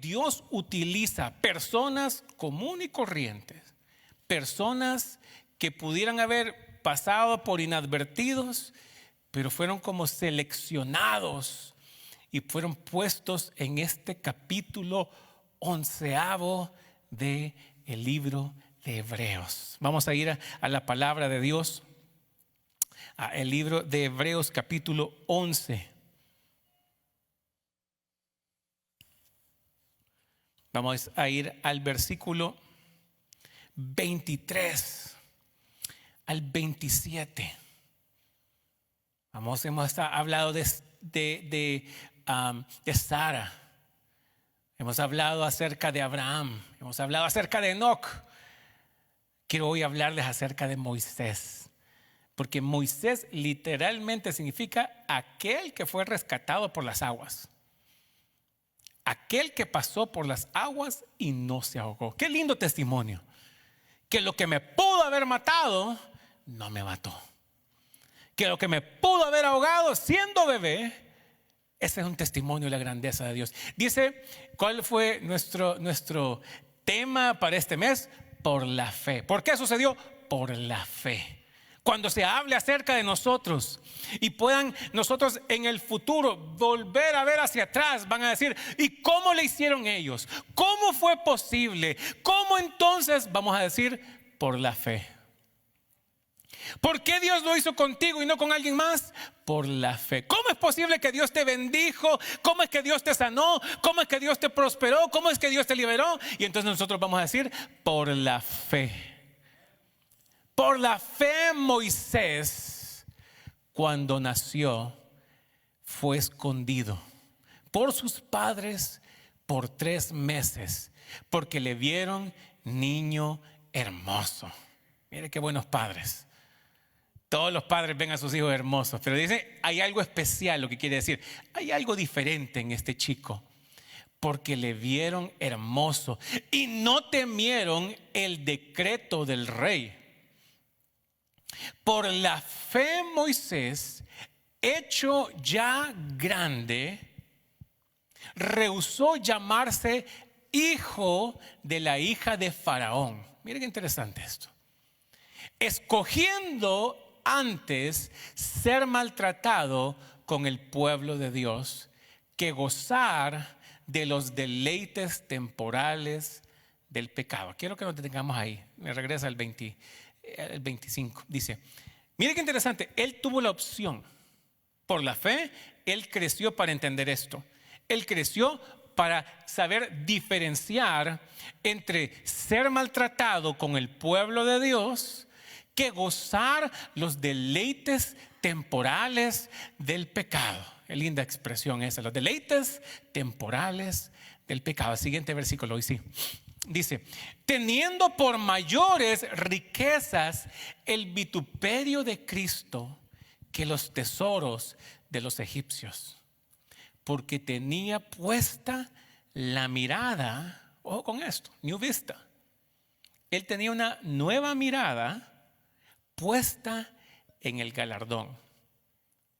Dios utiliza personas comunes y corrientes, personas que pudieran haber pasado por inadvertidos, pero fueron como seleccionados y fueron puestos en este capítulo 11 del libro de Hebreos. Vamos a ir a la palabra de Dios, a el libro de Hebreos capítulo 11. Vamos a ir al versículo 23 al 27. Hemos hablado de Sara. Hemos hablado acerca de Abraham. Hemos hablado acerca de Enoc. Quiero hoy hablarles acerca de Moisés. Porque Moisés literalmente significa aquel que fue rescatado por las aguas. Aquel que pasó por las aguas y no se ahogó. Qué lindo testimonio. Que lo que me pudo haber matado, no me mató. Que lo que me pudo haber ahogado siendo bebé, ese es un testimonio de la grandeza de Dios. Dice, ¿cuál fue nuestro tema para este mes? Por la fe. ¿Por qué sucedió? Por la fe. Cuando se hable acerca de nosotros y puedan nosotros en el futuro volver a ver hacia atrás, van a decir, ¿y cómo le hicieron ellos? ¿Cómo fue posible? ¿Cómo entonces? Vamos a decir, por la fe. ¿Por qué Dios lo hizo contigo y no con alguien más? Por la fe. ¿Cómo es posible que Dios te bendijo? ¿Cómo es que Dios te sanó? ¿Cómo es que Dios te prosperó? ¿Cómo es que Dios te liberó? Y entonces nosotros vamos a decir, por la fe. Por la fe Moisés, cuando nació, fue escondido por sus padres por 3 meses, porque le vieron niño hermoso. Mire qué buenos padres. Todos los padres ven a sus hijos hermosos, pero dice, hay algo especial, lo que quiere decir, hay algo diferente en este chico, porque le vieron hermoso y no temieron el decreto del rey. Por la fe Moisés, hecho ya grande, rehusó llamarse hijo de la hija de Faraón. Miren qué interesante esto. Escogiendo antes ser maltratado con el pueblo de Dios que gozar de los deleites temporales del pecado. Quiero que nos detengamos ahí. Me regresa el 25. Dice, mire qué interesante. Él tuvo la opción. Por la fe, él creció para entender esto. Él creció para saber diferenciar entre ser maltratado con el pueblo de Dios que gozar los deleites temporales del pecado. Qué linda expresión esa, los deleites temporales del pecado. El siguiente versículo, hoy sí. Dice, teniendo por mayores riquezas el vituperio de Cristo que los tesoros de los egipcios, porque tenía puesta la mirada, ojo con esto, new vista. Él tenía una nueva mirada puesta en el galardón.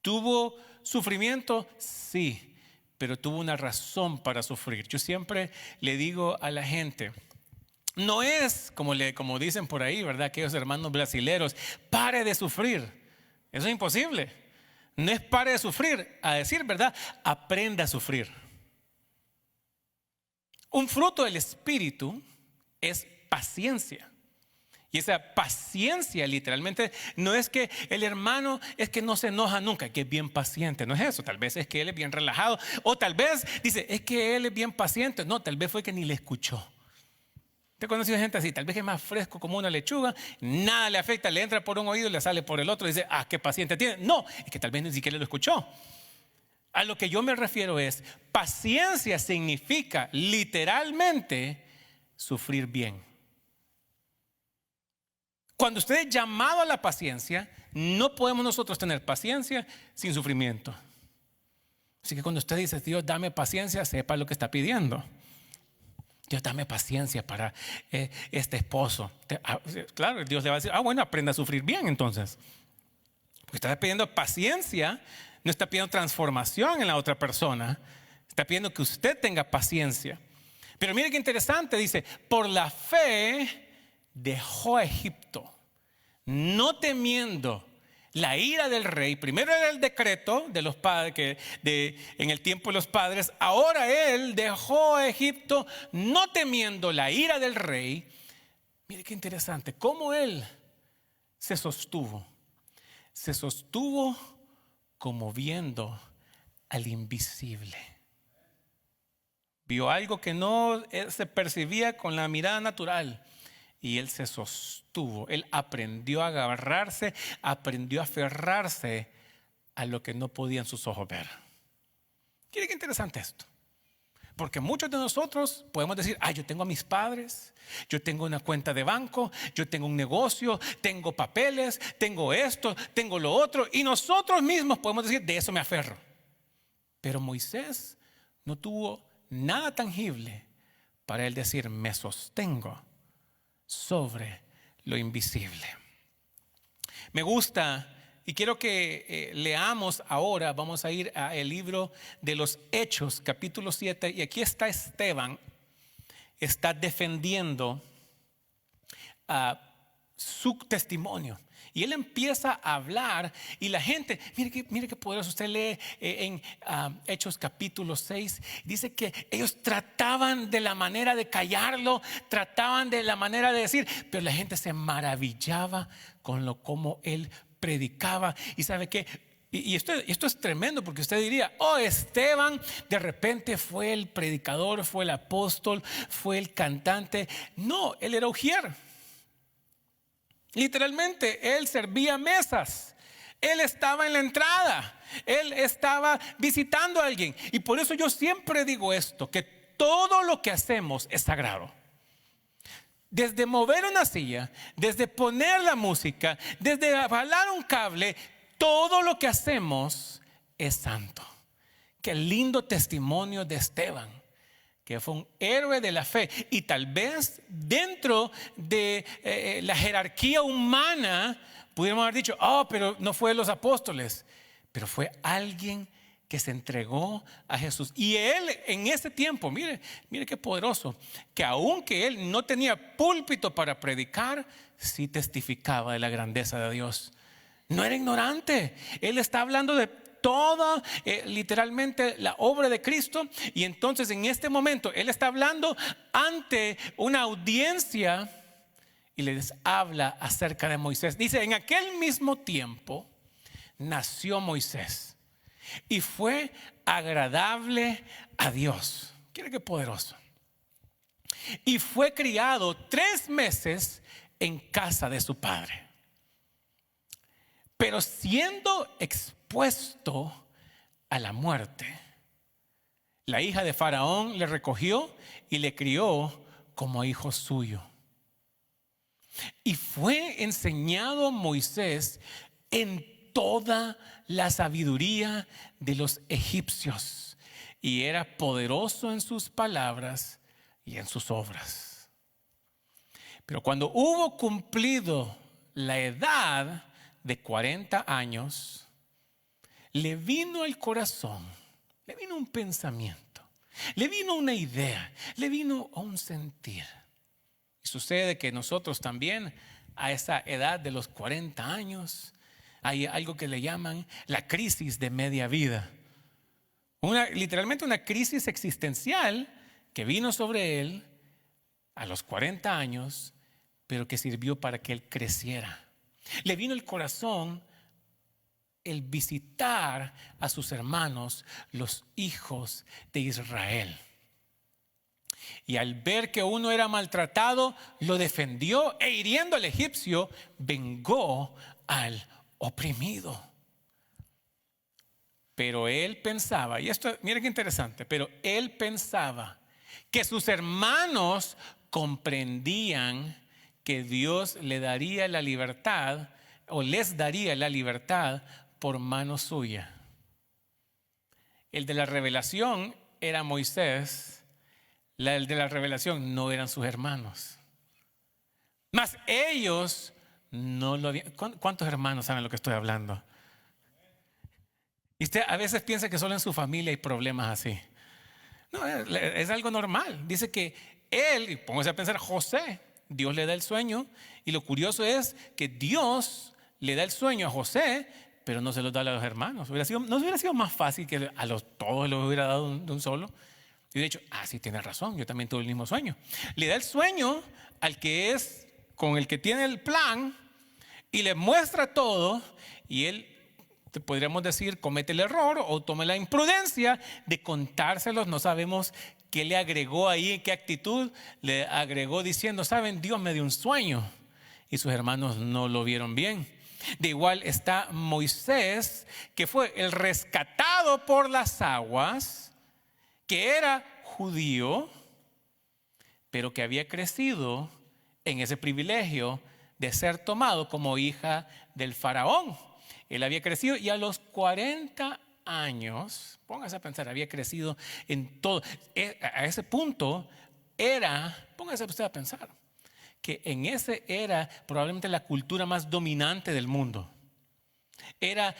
¿Tuvo sufrimiento? Sí. Pero tuvo una razón para sufrir. Yo siempre le digo a la gente, no es como dicen por ahí, ¿verdad? Aquellos hermanos brasileros, pare de sufrir. Eso es imposible. No es pare de sufrir, a decir verdad, aprenda a sufrir. Un fruto del Espíritu es paciencia. Y esa paciencia literalmente no es que el hermano es que no se enoja nunca, que es bien paciente, no es eso. Tal vez es que él es bien relajado, o tal vez dice, es que él es bien paciente. No, tal vez fue que ni le escuchó. ¿Te he conocido gente así? Tal vez que es más fresco como una lechuga, nada le afecta, le entra por un oído y le sale por el otro y dice, ah, qué paciente tiene. No, es que tal vez ni siquiera lo escuchó. A lo que yo me refiero es, paciencia significa literalmente sufrir bien. Cuando usted es llamado a la paciencia, no podemos nosotros tener paciencia sin sufrimiento. Así que cuando usted dice, Dios, dame paciencia, sepa lo que está pidiendo. Dios, dame paciencia para este esposo. Claro, Dios le va a decir, bueno, aprenda a sufrir bien entonces. Porque está pidiendo paciencia, no está pidiendo transformación en la otra persona. Está pidiendo que usted tenga paciencia. Pero mire qué interesante, dice, por la fe dejó a Egipto, no temiendo la ira del rey. Primero era el decreto de los padres, en el tiempo de los padres. Ahora él dejó a Egipto no temiendo la ira del rey. Mire qué interesante, cómo él se sostuvo. Se sostuvo como viendo al invisible. Vio algo que no se percibía con la mirada natural. Y él se sostuvo, él aprendió a agarrarse, aprendió a aferrarse a lo que no podían sus ojos ver. ¿Quiere qué interesante esto? Porque muchos de nosotros podemos decir, yo tengo a mis padres, yo tengo una cuenta de banco, yo tengo un negocio, tengo papeles, tengo esto, tengo lo otro. Y nosotros mismos podemos decir, de eso me aferro. Pero Moisés no tuvo nada tangible para él decir, me sostengo sobre lo invisible. Me gusta y quiero que leamos ahora, vamos a ir al libro de los Hechos, capítulo 7, y aquí está Esteban, está defendiendo su testimonio. Y él empieza a hablar y la gente, mire qué poderoso. Usted lee en Hechos capítulo 6, dice que ellos trataban de la manera de callarlo, trataban de la manera de decir, pero la gente se maravillaba con cómo él predicaba. Y sabe qué, y esto es tremendo, porque usted diría, Esteban de repente fue el predicador, fue el apóstol, fue el cantante. No, él era ujier. Literalmente, él servía mesas. Él estaba en la entrada. Él estaba visitando a alguien. Y por eso yo siempre digo esto, que todo lo que hacemos es sagrado. Desde mover una silla, desde poner la música, desde jalar un cable, todo lo que hacemos es santo. Qué lindo testimonio de Esteban, que fue un héroe de la fe. Y tal vez dentro de la jerarquía humana pudiéramos haber dicho, pero no fue los apóstoles, pero fue alguien que se entregó a Jesús. Y él en ese tiempo, mire qué poderoso, que aunque él no tenía púlpito para predicar, sí testificaba de la grandeza de Dios. No era ignorante. Él está hablando de toda literalmente la obra de Cristo. Y entonces en este momento él está hablando ante una audiencia y les habla acerca de Moisés. Dice, en aquel mismo tiempo nació Moisés y fue agradable a Dios. ¿Quiere qué poderoso? Y fue criado 3 meses en casa de su padre. Pero siendo expuesto a la muerte, la hija de Faraón le recogió y le crió como hijo suyo. Y fue enseñado Moisés en toda la sabiduría de los egipcios, y era poderoso en sus palabras y en sus obras. Pero cuando hubo cumplido la edad de 40 años, le vino al corazón, le vino un pensamiento, le vino una idea, le vino un sentir. Y sucede que nosotros también a esa edad de los 40 años hay algo que le llaman la crisis de media vida. Literalmente una crisis existencial que vino sobre él a los 40 años, pero que sirvió para que él creciera. Le vino al corazón el visitar a sus hermanos, los hijos de Israel. Y al ver que uno era maltratado, lo defendió, e hiriendo al egipcio, vengó al oprimido. Pero él pensaba, y esto, mire qué interesante, pero él pensaba que sus hermanos comprendían que Dios le daría la libertad, o les daría la libertad por mano suya. El de la revelación era Moisés, el de la revelación no eran sus hermanos. Mas ellos no lo habían. ¿Cuántos hermanos saben lo que estoy hablando? Y usted a veces piensa que solo en su familia hay problemas así. No, es algo normal. Dice que él, y póngase a pensar, José, Dios le da el sueño. Y lo curioso es que Dios le da el sueño a José, pero no se lo da a los hermanos. ¿No hubiera sido más fácil que todos los hubiera dado de un solo? Y de hecho, sí, tiene razón, yo también tuve el mismo sueño. Le da el sueño al que es con el que tiene el plan y le muestra todo, y él, podríamos decir, comete el error o toma la imprudencia de contárselos. No sabemos qué le agregó ahí, qué actitud le agregó diciendo, saben, Dios me dio un sueño, y sus hermanos no lo vieron bien. De igual está Moisés, que fue el rescatado por las aguas, que era judío, pero que había crecido en ese privilegio de ser tomado como hija del faraón. Él había crecido y a los 40 años, póngase a pensar, había crecido en todo. A ese punto póngase usted a pensar, que en ese era probablemente la cultura más dominante del mundo. Era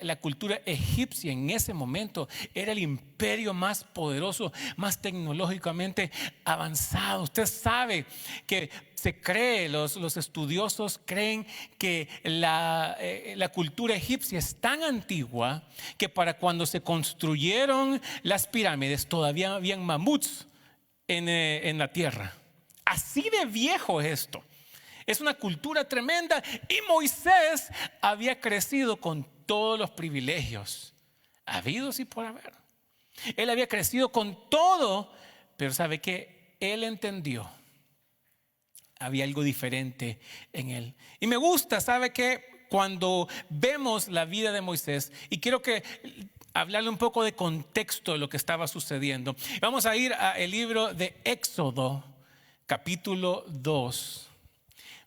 la cultura egipcia en ese momento, era el imperio más poderoso, más tecnológicamente avanzado. Usted sabe que se cree, los estudiosos creen que la cultura egipcia es tan antigua que para cuando se construyeron las pirámides todavía habían mamuts en la tierra. Así de viejo es esto. Es una cultura tremenda, y Moisés había crecido con todos los privilegios habidos y por haber. Él había crecido con todo, pero sabe que él entendió, había algo diferente en él. Y me gusta, sabe que cuando vemos la vida de Moisés, y quiero que hablarle un poco de contexto de lo que estaba sucediendo. Vamos a ir al libro de Éxodo, capítulo 2.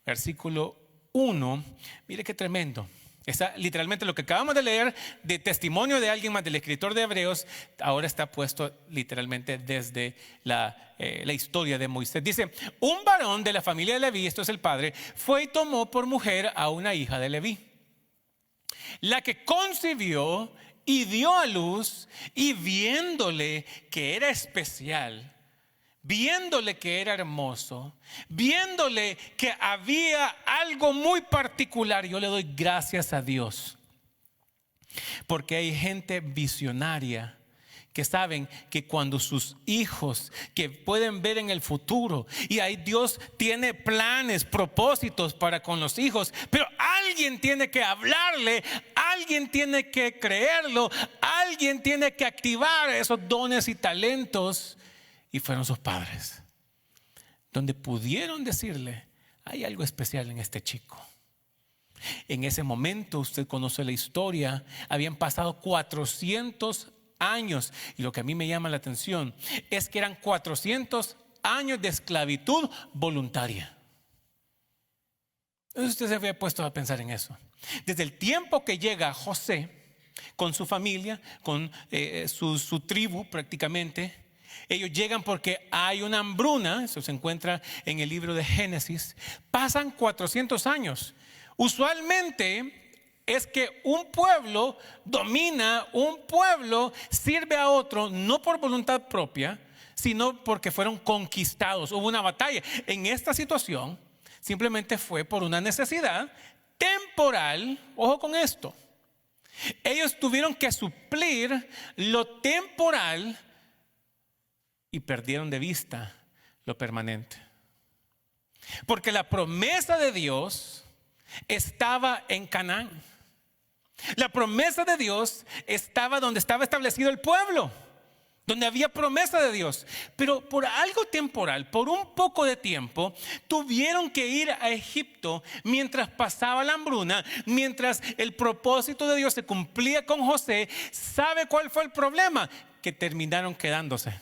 Versículo 1, mire qué tremendo. Está literalmente lo que acabamos de leer de testimonio de alguien más, del escritor de Hebreos, ahora está puesto literalmente desde la historia de Moisés. Dice, un varón de la familia de Leví, esto es el padre, fue y tomó por mujer a una hija de Leví, la que concibió y dio a luz, y viéndole que era especial, viéndole que era hermoso, viéndole que había algo muy particular, yo le doy gracias a Dios, porque hay gente visionaria que saben que cuando sus hijos, que pueden ver en el futuro, y ahí Dios tiene planes, propósitos para con los hijos, pero alguien tiene que hablarle, alguien tiene que creerlo, alguien tiene que activar esos dones y talentos. Y fueron sus padres, donde pudieron decirle, hay algo especial en este chico. En ese momento, usted conoce la historia, habían pasado 400 años. Y lo que a mí me llama la atención es que eran 400 años de esclavitud voluntaria. Entonces usted se había puesto a pensar en eso. Desde el tiempo que llega José con su familia, con su tribu prácticamente, ellos llegan porque hay una hambruna, eso se encuentra en el libro de Génesis. Pasan 400 años. Usualmente es que un pueblo domina, un pueblo sirve a otro, no por voluntad propia, sino porque fueron conquistados. Hubo una batalla. En esta situación simplemente fue por una necesidad temporal. Ojo con esto. Ellos tuvieron que suplir lo temporal y perdieron de vista lo permanente. Porque la promesa de Dios estaba en Canaán. La promesa de Dios estaba donde estaba establecido el pueblo, donde había promesa de Dios. Pero por algo temporal, por un poco de tiempo, tuvieron que ir a Egipto mientras pasaba la hambruna, mientras el propósito de Dios se cumplía con José. ¿Sabe cuál fue el problema? Que terminaron quedándose.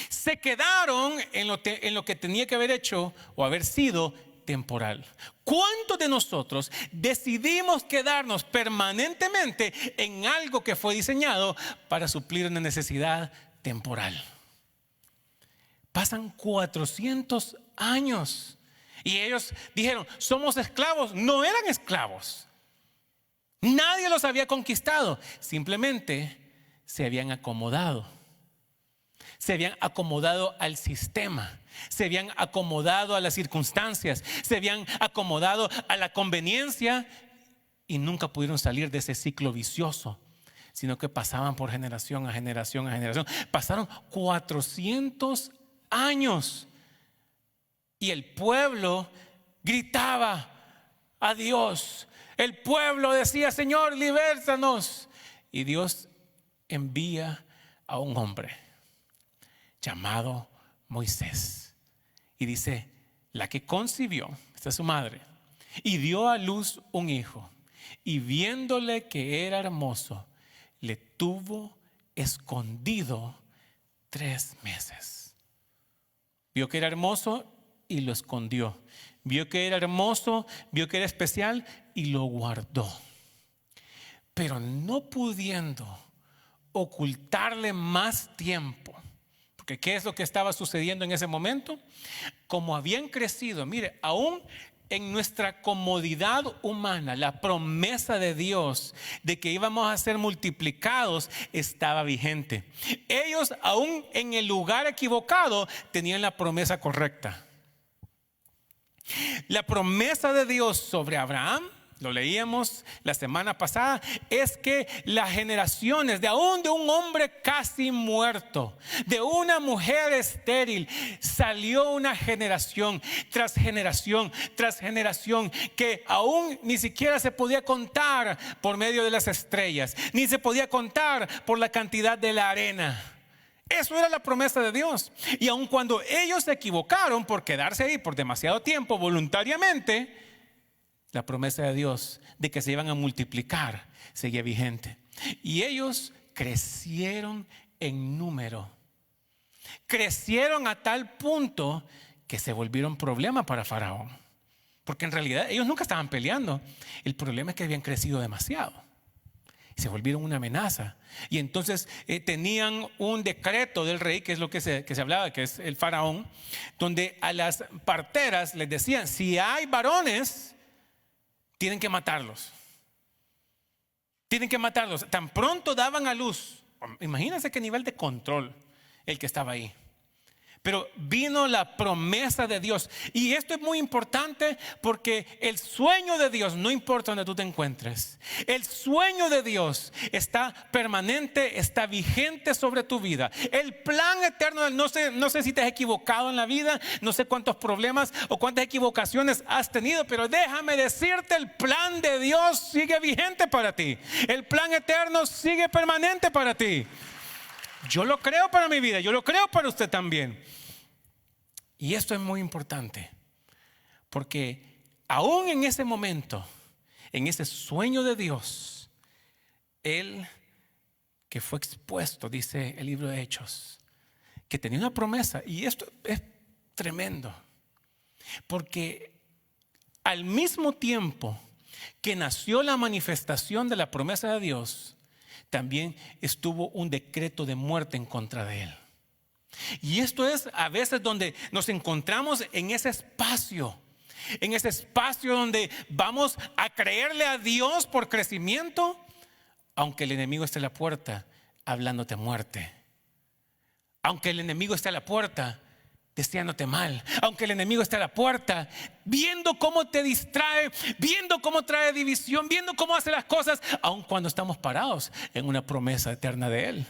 Se quedaron en lo que tenía que haber hecho o haber sido temporal. ¿Cuántos de nosotros decidimos quedarnos permanentemente en algo que fue diseñado para suplir una necesidad temporal? Pasan 400 años y ellos dijeron, somos esclavos. No eran esclavos. Nadie los había conquistado. Simplemente se habían acomodado. Se habían acomodado al sistema, se habían acomodado a las circunstancias, se habían acomodado a la conveniencia y nunca pudieron salir de ese ciclo vicioso, sino que pasaban por generación a generación a generación. Pasaron 400 años y el pueblo gritaba a Dios. El pueblo decía: Señor, libértanos. Y Dios envía a un hombre llamado Moisés. Y dice: la que concibió, esta es su madre, y dio a luz un hijo, y viéndole que era hermoso, le tuvo escondido 3 meses. Vio que era hermoso y lo escondió. Vio que era hermoso, vio que era especial y lo guardó. Pero no pudiendo ocultarle más tiempo, porque ¿qué es lo que estaba sucediendo en ese momento? Como habían crecido, mire, aún en nuestra comodidad humana, la promesa de Dios de que íbamos a ser multiplicados estaba vigente. Ellos, aún en el lugar equivocado, tenían la promesa correcta. La promesa de Dios sobre Abraham, lo leíamos la semana pasada, es que las generaciones de aún de un hombre casi muerto, de una mujer estéril, salió una generación tras generación tras generación que aún ni siquiera se podía contar por medio de las estrellas, ni se podía contar por la cantidad de la arena. Eso era la promesa de Dios. Y aun cuando ellos se equivocaron por quedarse ahí por demasiado tiempo voluntariamente, la promesa de Dios de que se iban a multiplicar seguía vigente. Y ellos crecieron en número. Crecieron a tal punto que se volvieron problema para Faraón. Porque en realidad ellos nunca estaban peleando. El problema es que habían crecido demasiado. Se volvieron una amenaza. Y entonces tenían un decreto del rey, que es lo que se hablaba, que es el faraón, donde a las parteras les decían: si hay varones, tienen que matarlos. Tienen que matarlos. Tan pronto daban a luz. Imagínense qué nivel de control el que estaba ahí. Pero vino la promesa de Dios. Y esto es muy importante porque el sueño de Dios, no importa donde tú te encuentres, el sueño de Dios está permanente, está vigente sobre tu vida. El plan eterno, no sé si te has equivocado en la vida, no sé cuántos problemas o cuántas equivocaciones has tenido, pero déjame decirte, el plan de Dios sigue vigente para ti. El plan eterno sigue permanente para ti. Yo lo creo para mi vida, yo lo creo para usted también. Y esto es muy importante, porque aún en ese momento, en ese sueño de Dios, él que fue expuesto, dice el libro de Hechos, que tenía una promesa. Y esto es tremendo, porque al mismo tiempo que nació la manifestación de la promesa de Dios, también estuvo un decreto de muerte en contra de él. Y esto es a veces donde nos encontramos en ese espacio donde vamos a creerle a Dios por crecimiento, aunque el enemigo esté a la puerta hablándote muerte, aunque el enemigo esté a la puerta deseándote mal, aunque el enemigo esté a la puerta viendo cómo te distrae, viendo cómo trae división, viendo cómo hace las cosas, aun cuando estamos parados en una promesa eterna de él.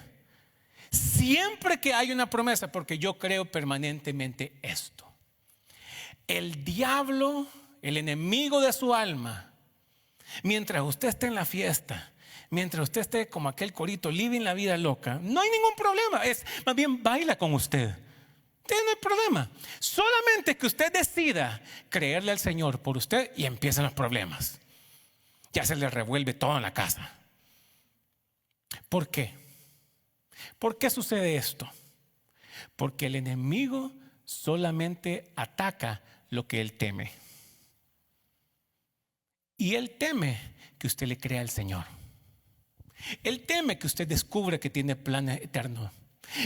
Siempre que hay una promesa, porque yo creo permanentemente esto: el diablo, el enemigo de su alma, mientras usted esté en la fiesta, mientras usted esté como aquel corito living la vida loca, no hay ningún problema. Es más bien baila con usted. No hay problema. Solamente que usted decida creerle al Señor por usted y empiezan los problemas. Ya se le revuelve todo en la casa. ¿Por qué? ¿Por qué sucede esto? Porque el enemigo solamente ataca lo que él teme. Y él teme que usted le crea al Señor. Él teme que usted descubra que tiene plan eterno.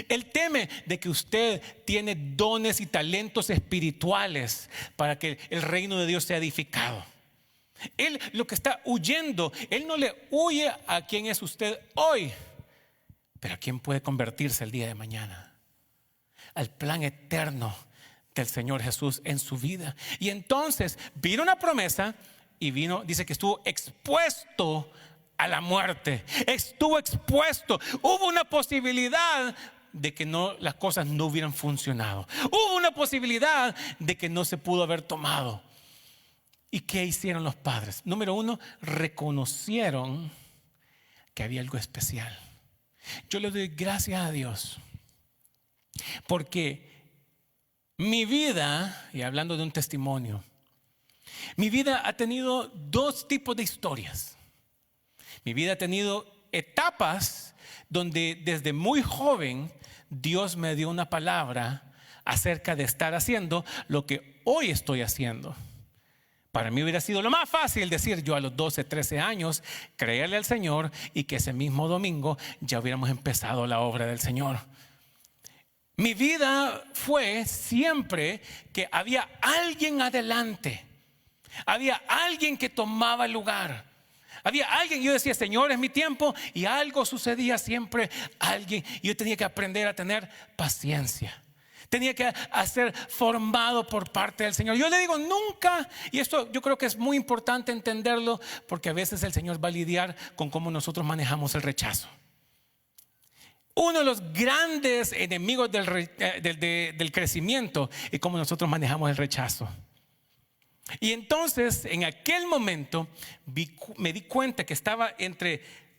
Él teme de que usted tiene dones y talentos espirituales para que el reino de Dios sea edificado. Él lo que está huyendo, él no le huye a quien es usted hoy, Pero ¿a quién puede convertirse el día de mañana? Al plan eterno del Señor Jesús en su vida. Y entonces vino una promesa y vino, dice que estuvo expuesto a la muerte. Estuvo expuesto. Hubo una posibilidad de que las cosas no hubieran funcionado. Hubo una posibilidad de que no se pudo haber tomado. ¿Y qué hicieron los padres? Número uno, reconocieron que había algo especial. Yo le doy gracias a Dios porque mi vida, y hablando de un testimonio, mi vida ha tenido dos tipos de historias. Mi vida ha tenido etapas donde desde muy joven Dios me dio una palabra acerca de estar haciendo lo que hoy estoy haciendo. Para mí hubiera sido lo más fácil decir yo a los 12, 13 años, creerle al Señor y que ese mismo domingo ya hubiéramos empezado la obra del Señor. Mi vida fue siempre que había alguien adelante, había alguien que tomaba el lugar. Había alguien, yo decía, Señor, es mi tiempo, y algo sucedía siempre, alguien. Y yo tenía que aprender a tener paciencia. Tenía que ser formado por parte del Señor. Yo le digo nunca, y esto yo creo que es muy importante entenderlo, porque a veces el Señor va a lidiar con cómo nosotros manejamos el rechazo. Uno de los grandes enemigos del crecimiento es cómo nosotros manejamos el rechazo. Y entonces en aquel momento me di cuenta que estaba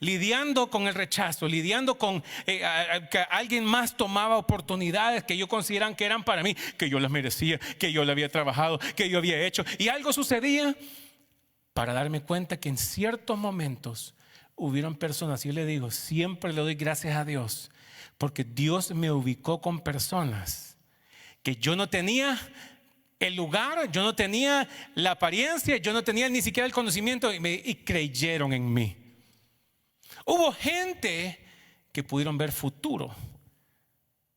lidiando con el rechazo, lidiando con que alguien más tomaba oportunidades que yo consideraba que eran para mí, que yo las merecía, que yo las había trabajado, que yo había hecho, y algo sucedía para darme cuenta que en ciertos momentos hubieron personas. Yo le digo, siempre le doy gracias a Dios porque Dios me ubicó con personas que yo no tenía el lugar, yo no tenía la apariencia, yo no tenía ni siquiera el conocimiento, y creyeron en mí. Hubo gente que pudieron ver futuro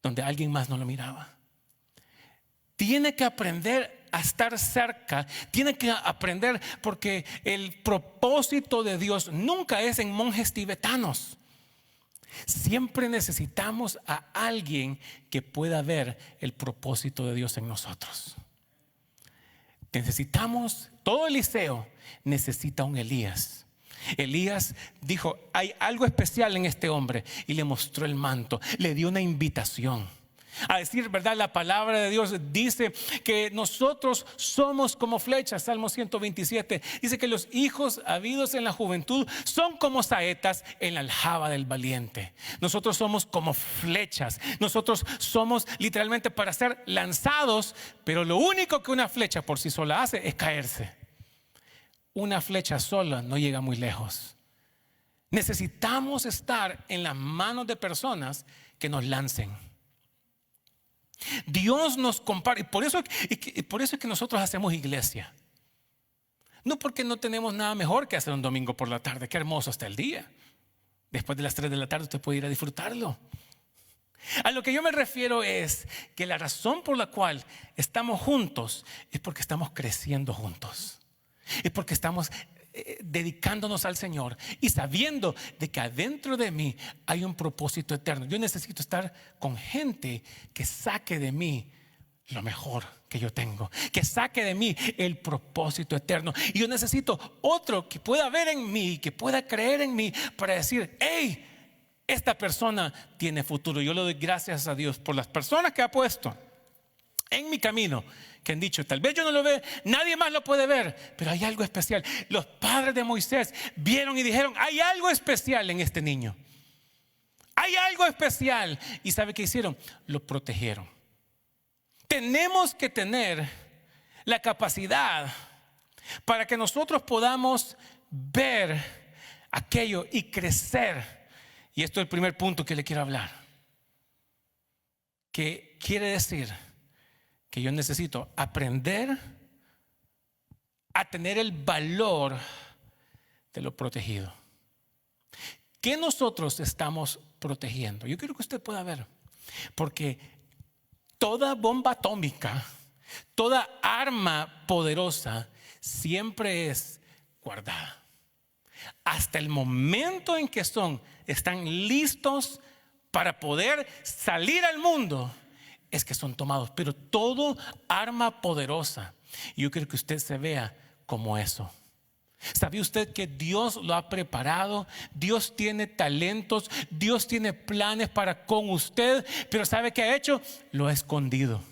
donde alguien más no lo miraba. Tiene que aprender a estar cerca, tiene que aprender, porque el propósito de Dios nunca es en monjes tibetanos. Siempre necesitamos a alguien que pueda ver el propósito de Dios en nosotros. Necesitamos, todo Eliseo necesita un Elías. Elías dijo, hay algo especial en este hombre, y le mostró el manto, le dio una invitación. A decir verdad, la palabra de Dios dice que nosotros somos como flechas. Salmo 127 dice que los hijos habidos en la juventud son como saetas en la aljaba del valiente. Nosotros somos como flechas. Nosotros somos literalmente para ser lanzados, pero lo único que una flecha por sí sola hace es caerse. Una flecha sola no llega muy lejos. Necesitamos estar en las manos de personas que nos lancen. Dios nos compara, y por eso es que nosotros hacemos iglesia. No porque no tenemos nada mejor que hacer un domingo por la tarde. Qué hermoso está el día. Después de las 3 de la tarde usted puede ir a disfrutarlo. A lo que yo me refiero es que la razón por la cual estamos juntos es porque estamos creciendo juntos. Es porque estamos dedicándonos al Señor y sabiendo de que adentro de mí hay un propósito eterno. Yo necesito estar con gente que saque de mí lo mejor que yo tengo, que saque de mí el propósito eterno. Y yo necesito otro que pueda ver en mí, que pueda creer en mí, para decir, hey, esta persona tiene futuro. Yo le doy gracias a Dios por las personas que ha puesto en mi camino, que han dicho, tal vez yo no lo veo, nadie más lo puede ver, pero hay algo especial. Los padres de Moisés vieron y dijeron, hay algo especial en este niño, hay algo especial. ¿Y sabe qué hicieron? Lo protegieron. Tenemos que tener la capacidad para que nosotros podamos ver aquello y crecer. Y esto es el primer punto que le quiero hablar, que quiere decir que yo necesito aprender a tener el valor de lo protegido. ¿Qué nosotros estamos protegiendo? Yo quiero que usted pueda ver, porque toda bomba atómica, toda arma poderosa siempre es guardada hasta el momento en que están listos para poder salir al mundo es que son tomados. Pero todo arma poderosa. Y yo quiero que usted se vea como eso. ¿Sabía usted que Dios lo ha preparado? Dios tiene talentos, Dios tiene planes para con usted, pero ¿sabe qué ha hecho? Lo ha escondido.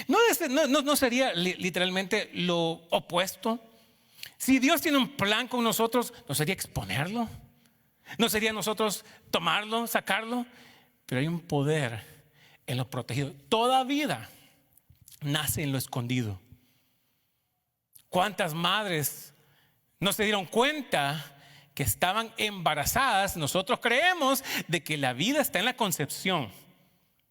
¿No sería literalmente lo opuesto? Si Dios tiene un plan con nosotros, ¿no sería exponerlo? ¿No sería nosotros tomarlo, sacarlo? Pero hay un poder en lo protegido. Toda vida nace en lo escondido. ¿Cuántas madres no se dieron cuenta que estaban embarazadas? Nosotros creemos de que la vida está en la concepción.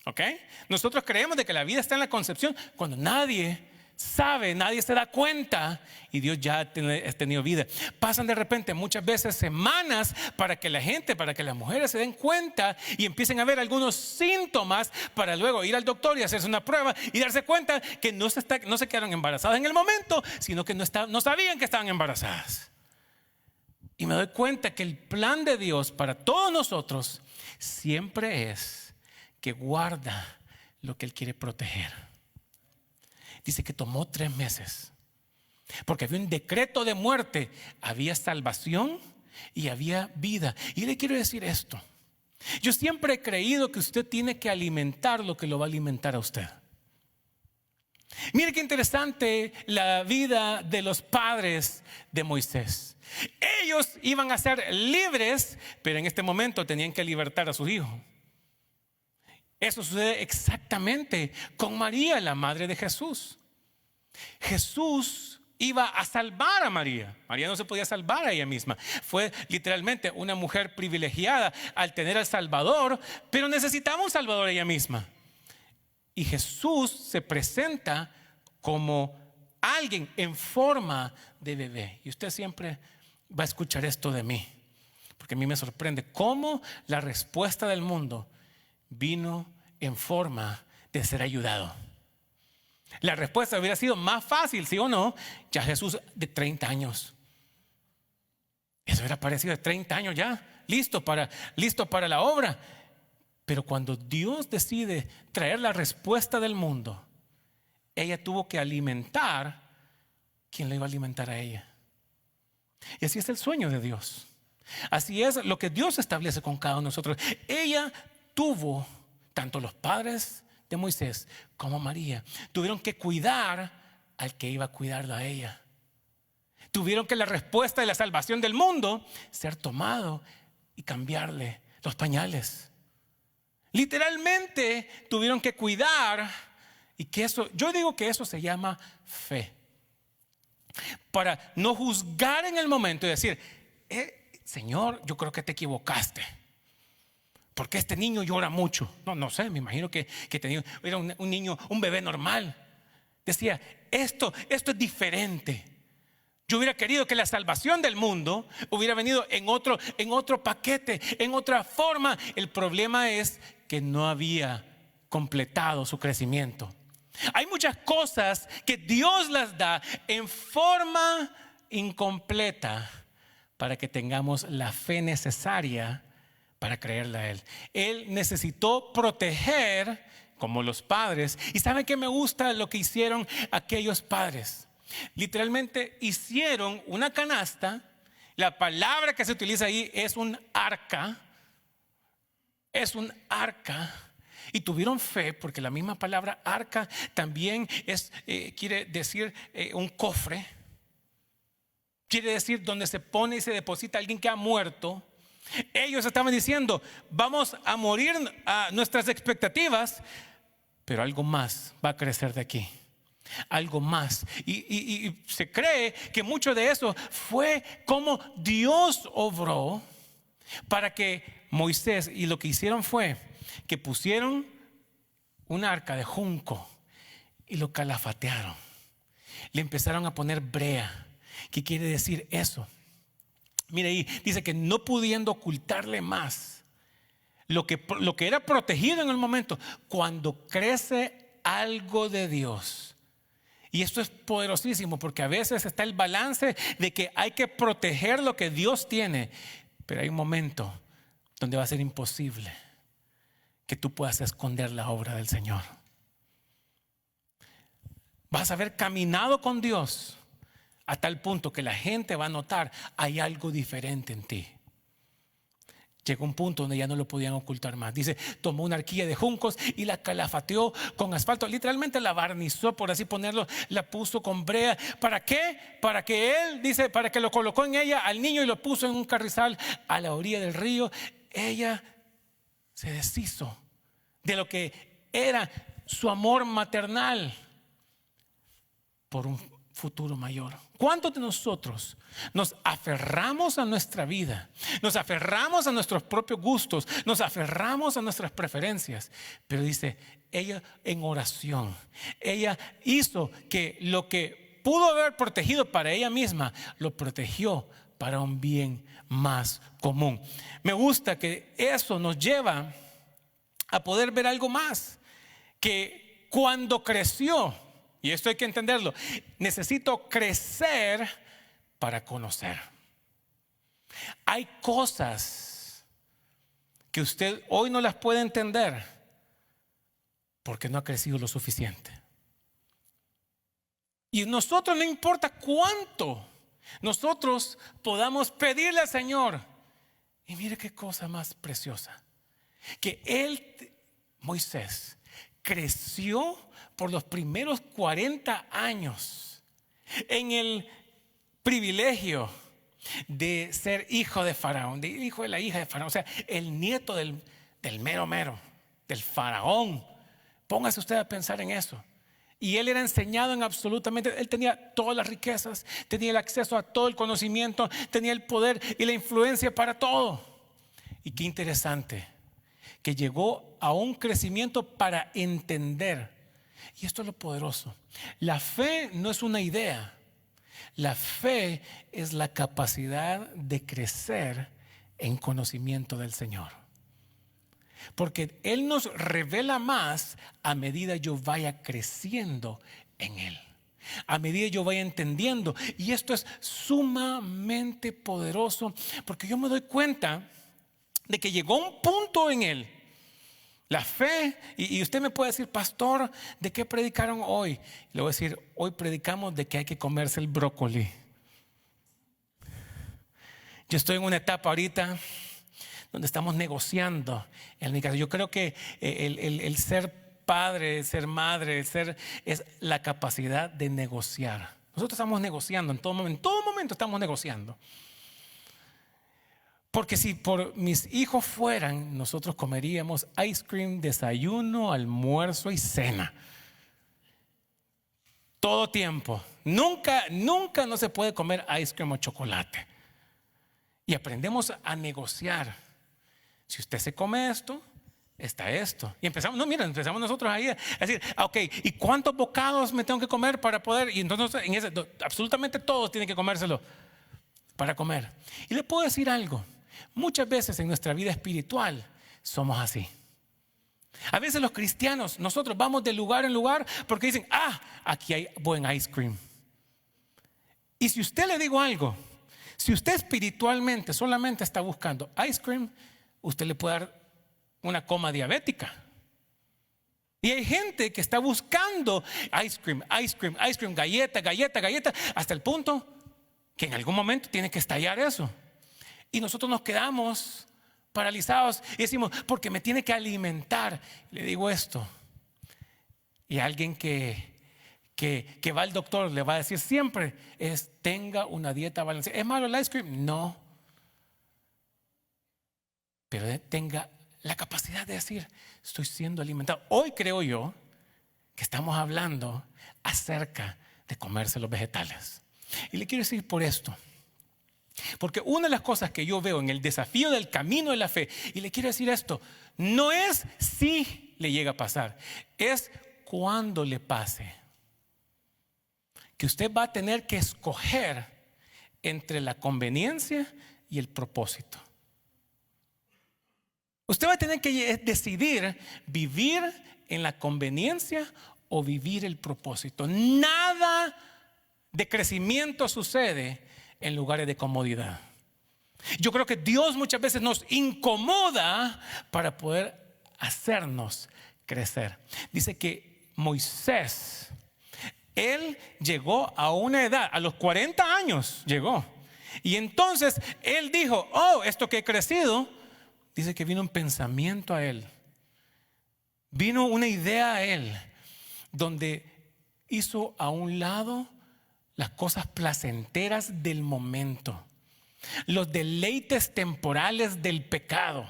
¿Ok? Nosotros creemos de que la vida está en la concepción cuando nadie sabe, nadie se da cuenta y Dios ya ha tenido vida. Pasan de repente muchas veces semanas para que la gente, para que las mujeres se den cuenta y empiecen a ver algunos síntomas para luego ir al doctor y hacerse una prueba y darse cuenta que no se quedaron embarazadas en el momento, sino que no sabían que estaban embarazadas. Y me doy cuenta que el plan de Dios para todos nosotros siempre es que guarda lo que Él quiere proteger. Dice que tomó 3 meses, porque había un decreto de muerte, había salvación y había vida. Y le quiero decir esto: yo siempre he creído que usted tiene que alimentar lo que lo va a alimentar a usted. Mire qué interesante la vida de los padres de Moisés. Ellos iban a ser libres, pero en este momento tenían que libertar a sus hijos. Eso sucede exactamente con María, la madre de Jesús. Jesús iba a salvar a María. María no se podía salvar a ella misma. Fue literalmente una mujer privilegiada al tener al Salvador, pero necesitaba un Salvador ella misma. Y Jesús se presenta como alguien en forma de bebé. Y usted siempre va a escuchar esto de mí, porque a mí me sorprende cómo la respuesta del mundo vino en forma de ser ayudado. La respuesta hubiera sido más fácil, ¿sí o no? Ya Jesús de 30 años. Eso hubiera parecido de 30 años ya, listo para la obra. Pero cuando Dios decide traer la respuesta del mundo, ella tuvo que alimentar. ¿Quién le iba a alimentar a ella? Y así es el sueño de Dios. Así es lo que Dios establece con cada uno de nosotros. Ella tuvo, tanto los padres de Moisés como María, tuvieron que cuidar al que iba a cuidarla a ella. Tuvieron que la respuesta de la salvación del mundo ser tomado y cambiarle los pañales. Literalmente tuvieron que cuidar, y que eso, yo digo que eso se llama fe. Para no juzgar en el momento y decir: Señor, yo creo que te equivocaste, porque este niño llora mucho. No sé, me imagino que era un niño, un bebé normal. Decía: esto es diferente. Yo hubiera querido que la salvación del mundo hubiera venido en otro paquete, en otra forma. El problema es que no había completado su crecimiento. Hay muchas cosas que Dios las da en forma incompleta para que tengamos la fe necesaria para creerle a Él. Él necesitó proteger como los padres. ¿Y saben qué me gusta lo que hicieron aquellos padres? Literalmente hicieron una canasta. La palabra que se utiliza ahí es un arca. Es un arca. Y tuvieron fe, porque la misma palabra arca también quiere decir un cofre. Quiere decir donde se pone y se deposita alguien que ha muerto. Ellos estaban diciendo: vamos a morir a nuestras expectativas, pero algo más va a crecer de aquí. Algo más. Y se cree que mucho de eso fue como Dios obró para que Moisés, y lo que hicieron fue que pusieron un arca de junco y lo calafatearon. Le empezaron a poner brea. ¿Qué quiere decir eso? Mire ahí, dice que no pudiendo ocultarle más lo que era protegido en el momento, cuando crece algo de Dios. Y esto es poderosísimo, porque a veces está el balance de que hay que proteger lo que Dios tiene, pero hay un momento donde va a ser imposible. que tú puedas esconder la obra del Señor. Vas a haber caminado con Dios a tal punto que la gente va a notar hay algo diferente en ti. Llegó un punto donde ya no lo podían ocultar más. Dice, tomó una arquilla de juncos y la calafateó con asfalto. Literalmente la barnizó, por así ponerlo, la puso con brea. ¿Para qué? Para que él, dice, para que lo colocó en ella al niño y lo puso en un carrizal a la orilla del río. Ella se deshizo de lo que era su amor maternal por un futuro mayor. ¿Cuántos de nosotros nos aferramos a nuestra vida? Nos aferramos a nuestros propios gustos, nos aferramos a nuestras preferencias. Pero dice, ella en oración, ella hizo que lo que pudo haber protegido para ella misma, lo protegió para un bien más común. Me gusta que eso nos lleva a poder ver algo más, que cuando creció, y esto hay que entenderlo, necesito crecer para conocer. Hay cosas que usted hoy no las puede entender porque no ha crecido lo suficiente. Y nosotros, no importa cuánto nosotros podamos pedirle al Señor, y mire qué cosa más preciosa, que él, Moisés, creció por los primeros 40 años en el privilegio de ser hijo de Faraón, de hijo de la hija de Faraón, o sea, el nieto del mero mero, del faraón. Póngase usted a pensar en eso. Y él era enseñado en absolutamente, él tenía todas las riquezas, tenía el acceso a todo el conocimiento, tenía el poder y la influencia para todo. Y qué interesante, que llegó a un crecimiento para entender. Y esto es lo poderoso. La fe no es una idea. La fe es la capacidad de crecer en conocimiento del Señor. Porque Él nos revela más a medida yo vaya creciendo en Él. A medida yo vaya entendiendo. Y esto es sumamente poderoso, porque yo me doy cuenta de que llegó un punto en Él. La fe, y usted me puede decir, pastor, ¿de qué predicaron hoy? Le voy a decir, hoy predicamos de que hay que comerse el brócoli. Yo estoy en una etapa ahorita donde estamos negociando en mi casa. Yo creo que el ser padre, el ser madre, es la capacidad de negociar. Nosotros estamos negociando en todo momento estamos negociando. Porque si por mis hijos fueran, nosotros comeríamos ice cream, desayuno, almuerzo y cena. Todo tiempo. Nunca no se puede comer ice cream o chocolate. Y aprendemos a negociar. Si usted se come esto, está esto. Y empezamos nosotros ahí a decir, ok, ¿y cuántos bocados me tengo que comer para poder? Y entonces absolutamente todos tienen que comérselo para comer. Y le puedo decir algo. Muchas veces en nuestra vida espiritual somos así. A veces los cristianos, nosotros vamos de lugar en lugar porque dicen, aquí hay buen ice cream. Y si usted le digo algo, si usted espiritualmente solamente está buscando ice cream, usted le puede dar una coma diabética. Y hay gente que está buscando ice cream, galleta, hasta el punto que en algún momento tiene que estallar eso. Y nosotros nos quedamos paralizados y decimos, porque me tiene que alimentar. Le digo esto. Y alguien que va al doctor le va a decir siempre, tenga una dieta balanceada. ¿Es malo el ice cream? No. Pero tenga la capacidad de decir, estoy siendo alimentado. Hoy creo yo que estamos hablando acerca de comerse los vegetales. Y le quiero decir por esto. Porque una de las cosas que yo veo en el desafío del camino de la fe, y le quiero decir esto, no es si le llega a pasar, es cuando le pase. Que usted va a tener que escoger entre la conveniencia y el propósito. Usted va a tener que decidir vivir en la conveniencia o vivir el propósito. Nada de crecimiento sucede en lugares de comodidad. Yo creo que Dios muchas veces nos incomoda para poder hacernos crecer. Dice que Moisés, él llegó a una edad, a los 40 años llegó. Y entonces él dijo, esto que he crecido, dice que vino un pensamiento a él. Vino una idea a él, donde hizo a un lado las cosas placenteras del momento, los deleites temporales del pecado.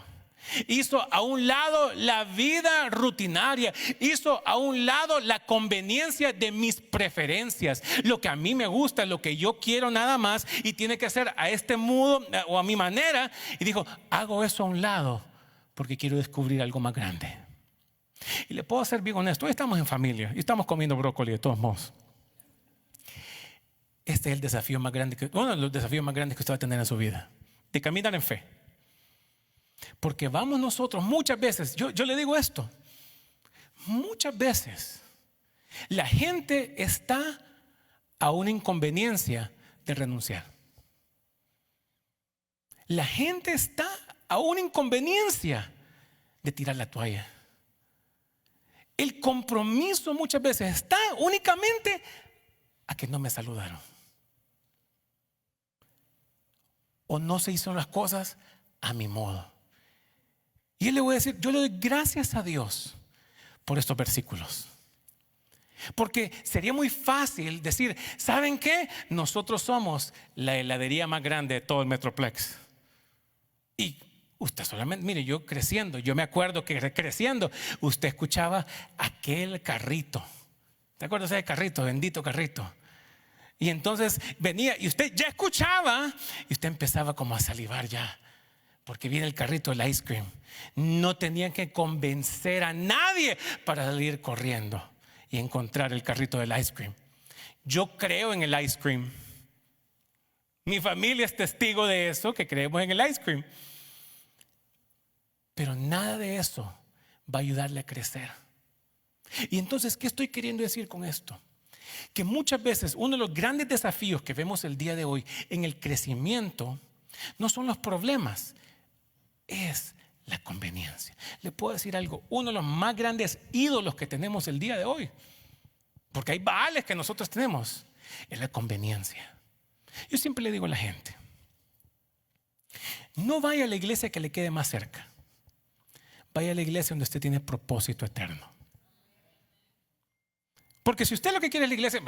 Hizo a un lado la vida rutinaria, hizo a un lado la conveniencia de mis preferencias, lo que a mí me gusta, lo que yo quiero nada más, y tiene que ser a este modo o a mi manera. Y dijo, hago eso a un lado porque quiero descubrir algo más grande. Y le puedo ser bien honesto, hoy estamos en familia y estamos comiendo brócoli de todos modos. Este es el desafío más grande, uno de los desafíos más grandes que usted va a tener en su vida, de caminar en fe. Porque vamos nosotros muchas veces, yo le digo esto, muchas veces la gente está a una inconveniencia de renunciar. La gente está a una inconveniencia de tirar la toalla. El compromiso muchas veces está únicamente a que no me saludaron, o no se hicieron las cosas a mi modo. Y le voy a decir, yo le doy gracias a Dios por estos versículos, porque sería muy fácil decir, ¿saben qué? Nosotros somos la heladería más grande de todo el Metroplex. Y usted solamente, mire, yo me acuerdo que creciendo, usted escuchaba aquel carrito. ¿Te acuerdas de ese carrito? Bendito carrito. Y entonces venía y usted ya escuchaba y usted empezaba como a salivar ya, porque viene el carrito del ice cream. No tenían que convencer a nadie para salir corriendo y encontrar el carrito del ice cream. Yo creo en el ice cream. Mi familia es testigo de eso, que creemos en el ice cream. Pero nada de eso va a ayudarle a crecer. Y entonces, ¿qué estoy queriendo decir con esto? Que muchas veces uno de los grandes desafíos que vemos el día de hoy en el crecimiento no son los problemas, es la conveniencia. Le puedo decir algo, uno de los más grandes ídolos que tenemos el día de hoy, porque hay baales que nosotros tenemos, es la conveniencia. Yo siempre le digo a la gente, no vaya a la iglesia que le quede más cerca, vaya a la iglesia donde usted tiene propósito eterno. Porque si usted lo que quiere es la iglesia,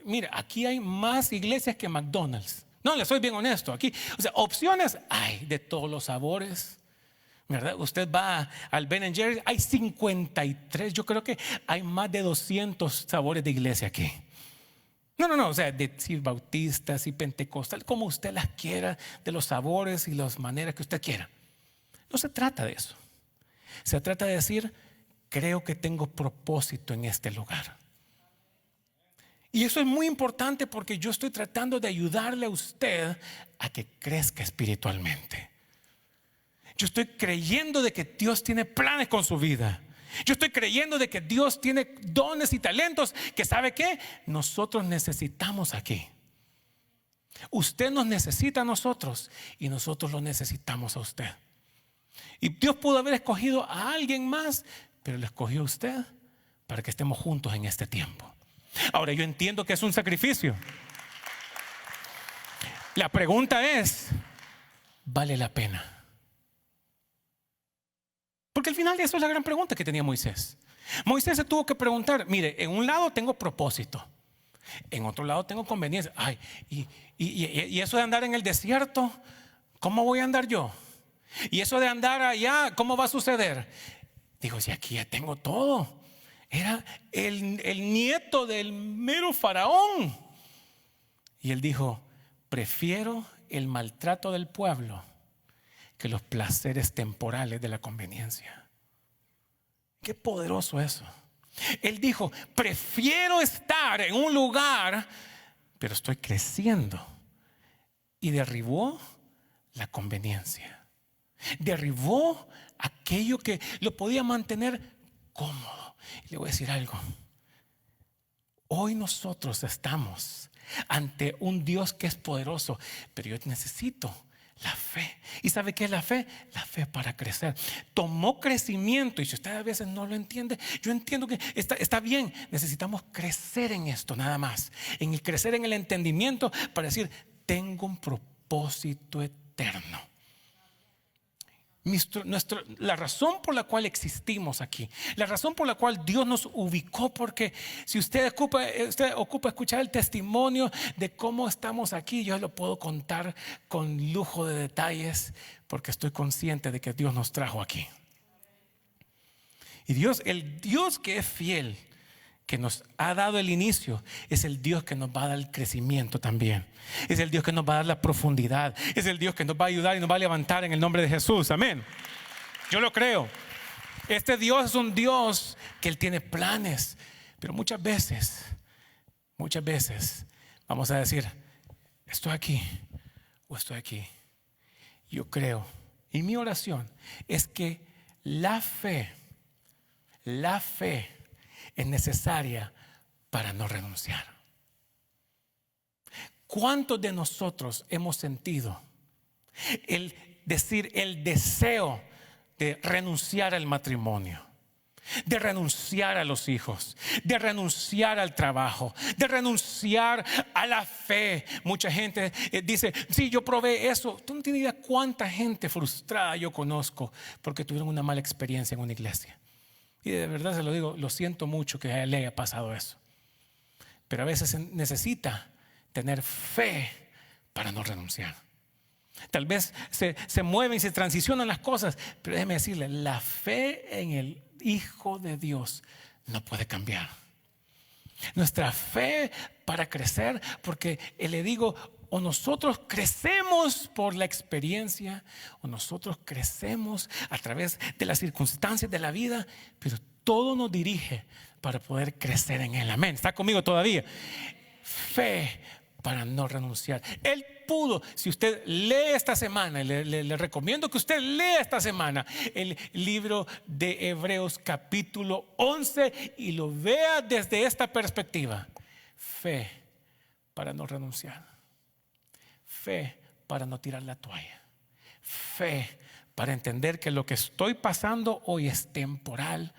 mira, aquí hay más iglesias que McDonald's. No, le soy bien honesto. Aquí, o sea, opciones hay de todos los sabores, ¿verdad? Usted va al Ben & Jerry's, hay 53. Yo creo que hay más de 200 sabores de iglesia aquí. No, o sea, de si bautistas y pentecostal, como usted las quiera, de los sabores y las maneras que usted quiera. No se trata de eso. Se trata de decir, creo que tengo propósito en este lugar. Y eso es muy importante porque yo estoy tratando de ayudarle a usted a que crezca espiritualmente. Yo estoy creyendo de que Dios tiene planes con su vida. Yo estoy creyendo de que Dios tiene dones y talentos que, ¿sabe qué? Nosotros necesitamos aquí. Usted nos necesita a nosotros y nosotros lo necesitamos a usted. Y Dios pudo haber escogido a alguien más, pero lo escogió a usted para que estemos juntos en este tiempo. Ahora, yo entiendo que es un sacrificio. La pregunta es, ¿vale la pena? Porque al final eso es la gran pregunta que tenía Moisés. Moisés se tuvo que preguntar, mire, en un lado tengo propósito, en otro lado tengo conveniencia. Ay, y eso de andar en el desierto, ¿cómo voy a andar yo? Y eso de andar allá, ¿cómo va a suceder? Digo, si aquí ya tengo todo. Era el nieto del mero faraón. Y él dijo, prefiero el maltrato del pueblo que los placeres temporales de la conveniencia. Qué poderoso eso. Él dijo, prefiero estar en un lugar, pero estoy creciendo. Y derribó la conveniencia. Derribó aquello que lo podía mantener cómodo. Le voy a decir algo. Hoy nosotros estamos ante un Dios que es poderoso, pero yo necesito La fe. ¿Y sabe qué es la fe? La fe para crecer. Tomó crecimiento. Y si usted a veces no lo entiende, yo entiendo que está bien. Necesitamos crecer en esto nada más. En el crecer en el entendimiento para decir, tengo un propósito eterno. La razón por la cual existimos aquí, la razón por la cual Dios nos ubicó, porque si usted ocupa escuchar el testimonio de cómo estamos aquí, yo lo puedo contar con lujo de detalles, porque estoy consciente de que Dios nos trajo aquí. Y el Dios que es fiel, que nos ha dado el inicio, es el Dios que nos va a dar el crecimiento también. Es el Dios que nos va a dar la profundidad. Es el Dios que nos va a ayudar y nos va a levantar en el nombre de Jesús. Amén. Yo lo creo. Este Dios es un Dios que Él tiene planes. Pero muchas veces vamos a decir, estoy aquí o estoy aquí. Yo creo, y mi oración es que la fe es necesaria para no renunciar. ¿Cuántos de nosotros hemos sentido el deseo de renunciar al matrimonio, de renunciar a los hijos, de renunciar al trabajo, de renunciar a la fe? Mucha gente dice, sí, yo probé eso. Tú no tienes idea cuánta gente frustrada yo conozco porque tuvieron una mala experiencia en una iglesia. Y de verdad se lo digo, lo siento mucho que a él le haya pasado eso. Pero a veces se necesita tener fe para no renunciar. Tal vez se mueven y se transicionan las cosas, pero déjeme decirle, la fe en el Hijo de Dios no puede cambiar. Nuestra fe para crecer, porque le digo, o nosotros crecemos por la experiencia, o nosotros crecemos a través de las circunstancias de la vida, pero todo nos dirige para poder crecer en Él. Amén. ¿Está conmigo todavía? Fe para no renunciar. Él pudo. Si usted lee esta semana, le recomiendo que usted lea esta semana el libro de Hebreos capítulo 11 y lo vea desde esta perspectiva. Fe para no renunciar. Fe para no tirar la toalla. Fe para entender que lo que estoy pasando hoy es temporal.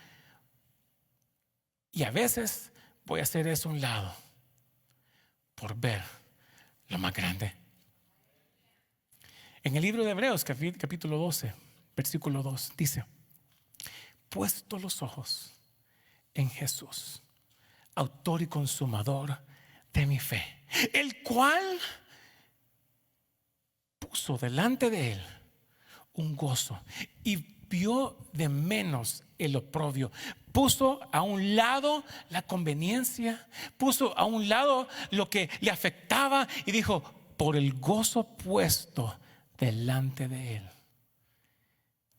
Y a veces voy a hacer eso a un lado por ver lo más grande. En el libro de Hebreos capítulo 12, versículo 2 dice: puesto los ojos en Jesús, autor y consumador de mi fe, el cual puso delante de Él un gozo y vio de menos el oprobio. Puso a un lado la conveniencia, puso a un lado lo que le afectaba y dijo, por el gozo puesto delante de Él.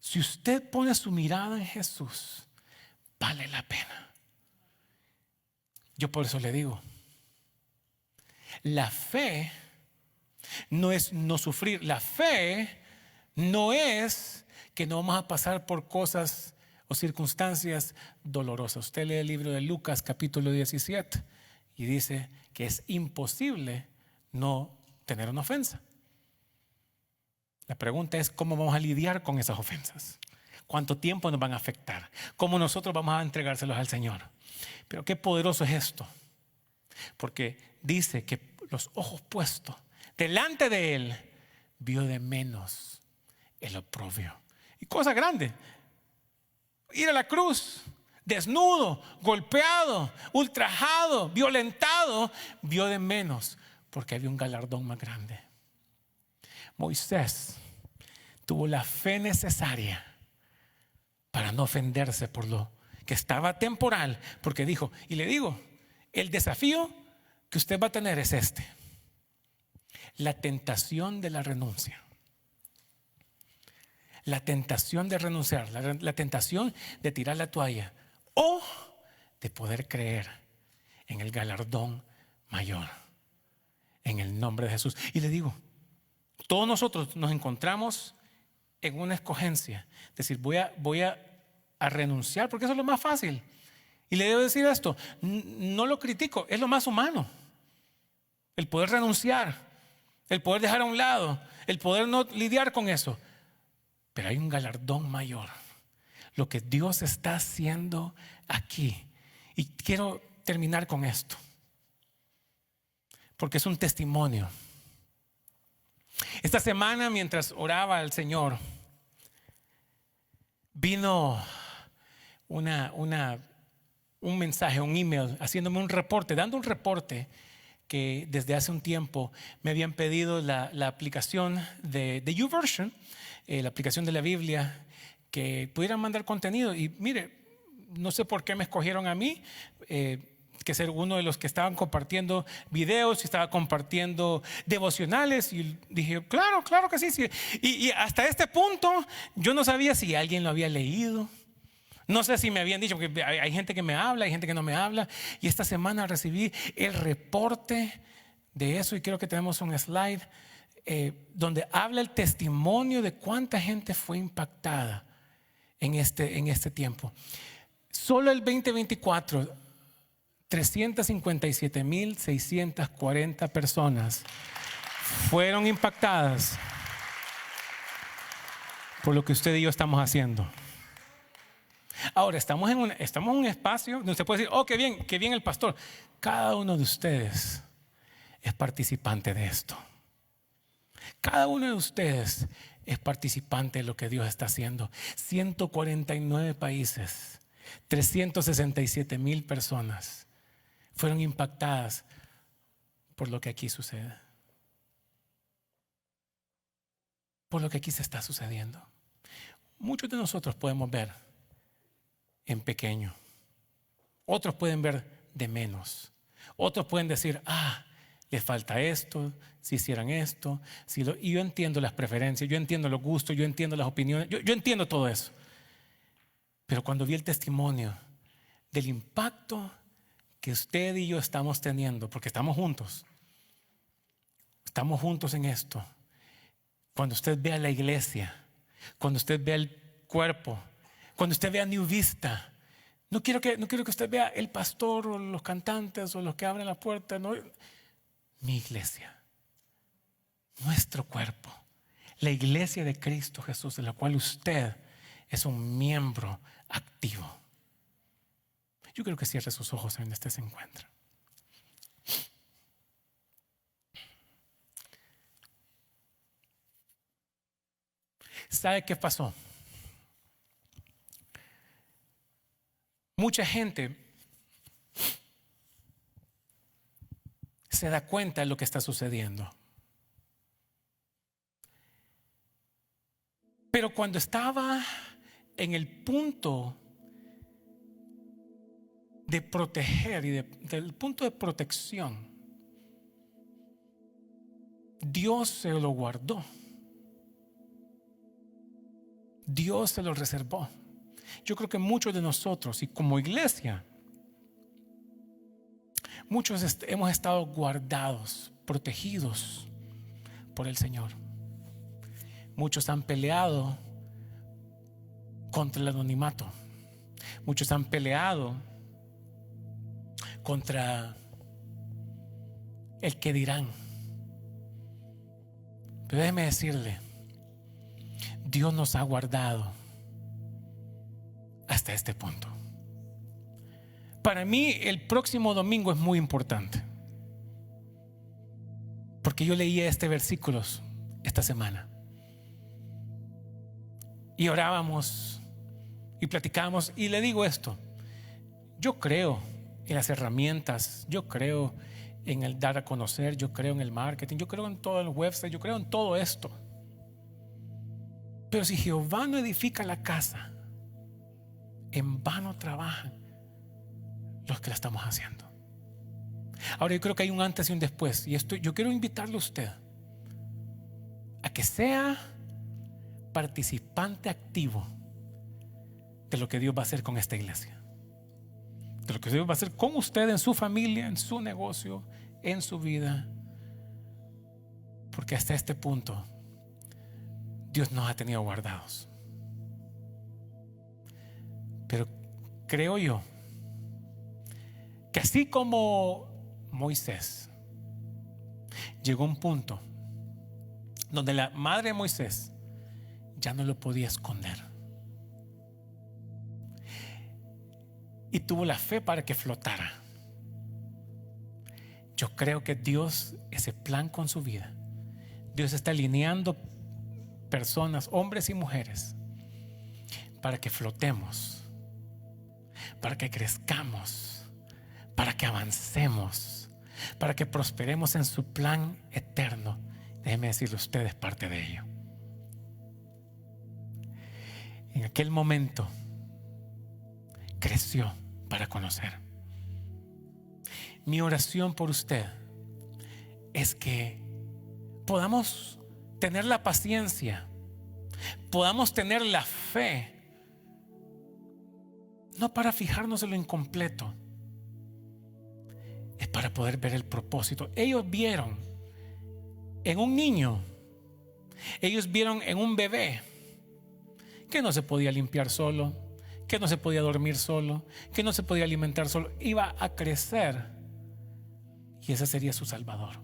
Si usted pone su mirada en Jesús, vale la pena. Yo por eso le digo, la fe no es no sufrir. La fe no es que no vamos a pasar por cosas o circunstancias dolorosas. Usted lee el libro de Lucas capítulo 17 y dice que es imposible no tener una ofensa. La pregunta es cómo vamos a lidiar con esas ofensas. ¿Cuánto tiempo nos van a afectar? ¿Cómo nosotros vamos a entregárselos al Señor? Pero qué poderoso es esto. Porque dice que los ojos puestos delante de Él vio de menos el oprobio. Y cosa grande, ir a la cruz desnudo, golpeado, ultrajado, violentado, vio de menos porque había un galardón más grande. Moisés tuvo la fe necesaria para no ofenderse por lo que estaba temporal, porque dijo, y le digo, el desafío que usted va a tener es este: la tentación de la renuncia. La tentación de renunciar, la tentación de tirar la toalla o de poder creer en el galardón mayor, en el nombre de Jesús. Y le digo, todos nosotros nos encontramos en una escogencia, es decir, voy a renunciar porque eso es lo más fácil. Y le debo decir esto, no lo critico, es lo más humano, el poder renunciar. el poder dejar a un lado, el poder no lidiar con eso. Pero hay un galardón mayor, lo que Dios está haciendo aquí. Y quiero terminar con esto, porque es un testimonio. Esta semana, mientras oraba al Señor, vino un mensaje, un email, haciéndome un reporte, dando un reporte que desde hace un tiempo me habían pedido la aplicación de YouVersion, la aplicación de la Biblia, que pudieran mandar contenido. Y mire, no sé por qué me escogieron a mí, que ser uno de los que estaban compartiendo videos y estaba compartiendo devocionales. Y dije, claro que sí. Y hasta este punto yo no sabía si alguien lo había leído. No sé si me habían dicho, porque hay gente que me habla, hay gente que no me habla. Y esta semana recibí el reporte de eso, y creo que tenemos un slide donde habla el testimonio de cuánta gente fue impactada en este tiempo. Solo el 2024, 357,640 personas fueron impactadas por lo que usted y yo estamos haciendo. Ahora, estamos en un espacio donde usted puede decir, oh, qué bien el pastor. Cada uno de ustedes es participante de esto. Cada uno de ustedes es participante de lo que Dios está haciendo. 149 países, 367,000 personas fueron impactadas por lo que aquí sucede. Por lo que aquí se está sucediendo. Muchos de nosotros podemos ver en pequeño. Otros pueden ver de menos. Otros pueden decir, les falta esto, si hicieran esto. Y yo entiendo las preferencias, yo entiendo los gustos, yo entiendo las opiniones, yo entiendo todo eso. Pero cuando vi el testimonio del impacto que usted y yo estamos teniendo, porque estamos juntos en esto. Cuando usted vea la iglesia, cuando usted vea el cuerpo, cuando usted vea New Vista, no quiero que usted vea el pastor o los cantantes o los que abren la puerta, no. Mi iglesia, nuestro cuerpo, la iglesia de Cristo Jesús, de la cual usted es un miembro activo. Yo creo que cierre sus ojos en este se encuentra. ¿Sabe qué pasó? Mucha gente se da cuenta de lo que está sucediendo. Pero cuando estaba en el punto de proteger y del punto de protección, Dios se lo guardó. Dios se lo reservó. Yo creo que muchos de nosotros, y como iglesia, muchos hemos estado guardados, protegidos por el Señor. Muchos han peleado contra el anonimato. Muchos han peleado contra el que dirán. Pero déjeme decirle, Dios nos ha guardado hasta este punto. Para mí el próximo domingo es muy importante, porque yo leía este versículo esta semana y orábamos y platicábamos, y le digo esto: yo creo en las herramientas, yo creo en el dar a conocer, yo creo en el marketing, yo creo en todo el website, yo creo en todo esto. Pero si Jehová no edifica la casa, en vano trabajan los que la estamos haciendo. Ahora, yo creo que hay un antes y un después, y esto yo quiero invitarle a usted a que sea participante activo de lo que Dios va a hacer con esta iglesia, de lo que Dios va a hacer con usted, en su familia, en su negocio, en su vida. Porque hasta este punto Dios nos ha tenido guardados. Pero creo yo que así como Moisés llegó a un punto donde la madre de Moisés ya no lo podía esconder. Y tuvo la fe para que flotara. Yo creo que Dios, ese plan con su vida, Dios está alineando personas, hombres y mujeres, para que flotemos, para que crezcamos, para que avancemos, para que prosperemos en su plan eterno. Déjenme decirle, usted es parte de ello. En aquel momento creció para conocer. Mi oración por usted es que podamos tener la paciencia, podamos tener la fe, no para fijarnos en lo incompleto, es para poder ver el propósito. Ellos vieron en un niño, ellos vieron en un bebé que no se podía limpiar solo, que no se podía dormir solo, que no se podía alimentar solo. Iba a crecer y ese sería su Salvador,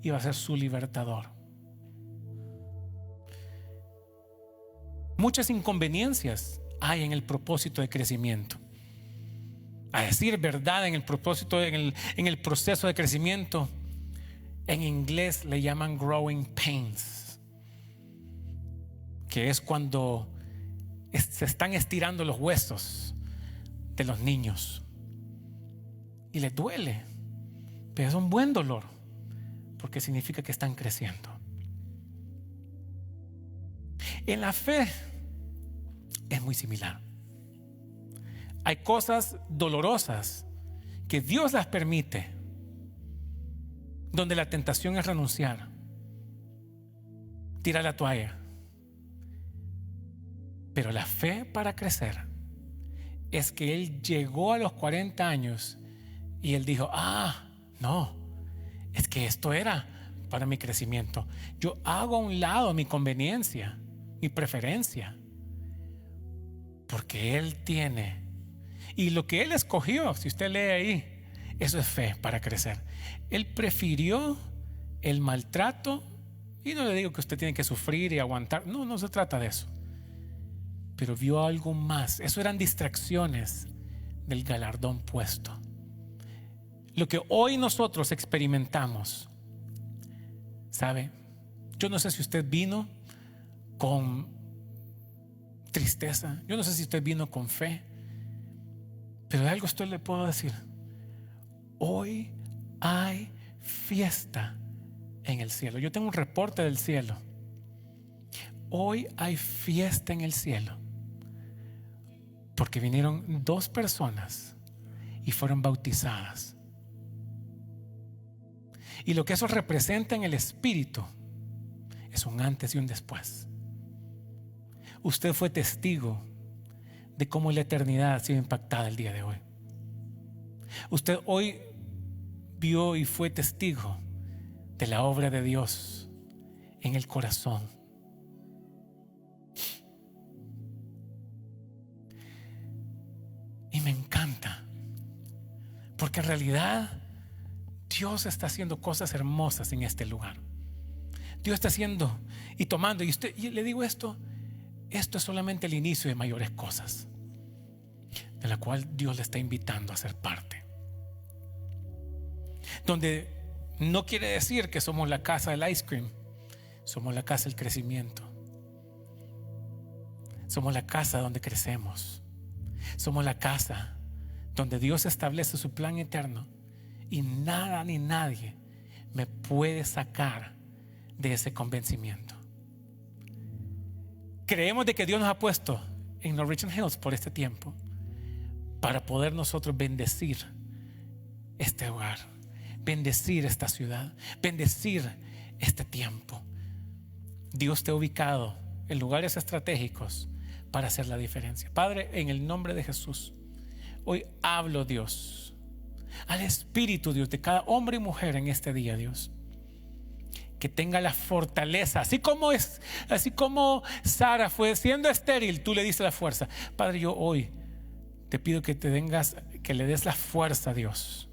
iba a ser su libertador. Muchas inconveniencias hay en el propósito de crecimiento. A decir verdad, en el propósito, en el proceso de crecimiento, en inglés le llaman growing pains, que es cuando se están estirando los huesos de los niños y les duele, pero es un buen dolor porque significa que están creciendo. En la fe es muy similar. Hay cosas dolorosas que Dios las permite, donde la tentación es renunciar, tirar la toalla. Pero la fe para crecer es que él llegó a los 40 años y él dijo: no, es que esto era para mi crecimiento. Yo hago a un lado mi conveniencia, mi preferencia, porque él tiene, y lo que él escogió, si usted lee ahí, eso es fe para crecer. Él prefirió el maltrato, y no le digo que usted tiene que sufrir y aguantar, no se trata de eso, pero vio algo más. Eso eran distracciones del galardón puesto. Lo que hoy nosotros experimentamos, ¿sabe? Yo no sé si usted vino con tristeza, yo no sé si usted vino con fe, pero de algo esto le puedo decir: hoy hay fiesta en el cielo. Yo tengo un reporte del cielo. Hoy hay fiesta en el cielo, porque vinieron 2 personas y fueron bautizadas. Y lo que eso representa en el espíritu es un antes y un después. Usted fue testigo de cómo la eternidad ha sido impactada el día de hoy. Usted hoy vio y fue testigo de la obra de Dios en el corazón. Y me encanta, porque en realidad Dios está haciendo cosas hermosas en este lugar. Dios está haciendo y tomando, y le digo esto es solamente el inicio de mayores cosas, de la cual Dios le está invitando a ser parte. Donde no quiere decir que somos la casa del ice cream, somos la casa del crecimiento. Somos la casa donde crecemos. Somos la casa donde Dios establece su plan eterno, y nada ni nadie me puede sacar de ese convencimiento. Creemos de que Dios nos ha puesto en Norwegian Hills por este tiempo para poder nosotros bendecir este hogar, bendecir esta ciudad, bendecir este tiempo. Dios te ha ubicado en lugares estratégicos para hacer la diferencia. Padre, en el nombre de Jesús, hoy hablo, Dios, al Espíritu, Dios, de cada hombre y mujer en este día, Dios, que tenga la fortaleza, así como Sara fue siendo estéril, tú le diste la fuerza. Padre, yo hoy te pido que le des la fuerza, Dios,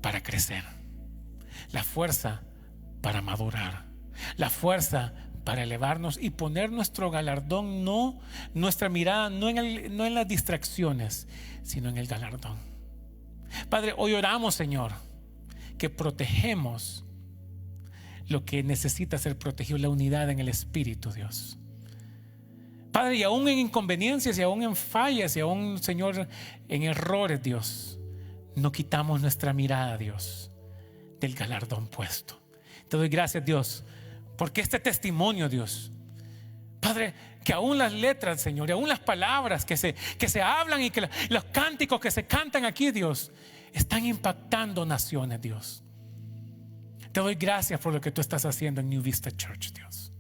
para crecer, la fuerza para madurar, la fuerza para elevarnos y poner nuestro galardón, nuestra mirada no en las distracciones, sino en el galardón. Padre, hoy oramos, Señor, que protegemos lo que necesita ser protegido, la unidad en el Espíritu, Dios. Padre, y aún en inconveniencias, y aún en fallas, y aún, Señor, en errores, Dios, no quitamos nuestra mirada, Dios, del galardón puesto. Te doy gracias, Dios, porque este testimonio, Dios, Padre, que aún las letras, Señor, y aún las palabras que se hablan y que los cánticos que se cantan aquí, Dios, están impactando naciones, Dios. Te doy gracias por lo que tú estás haciendo en New Vista Church, Dios.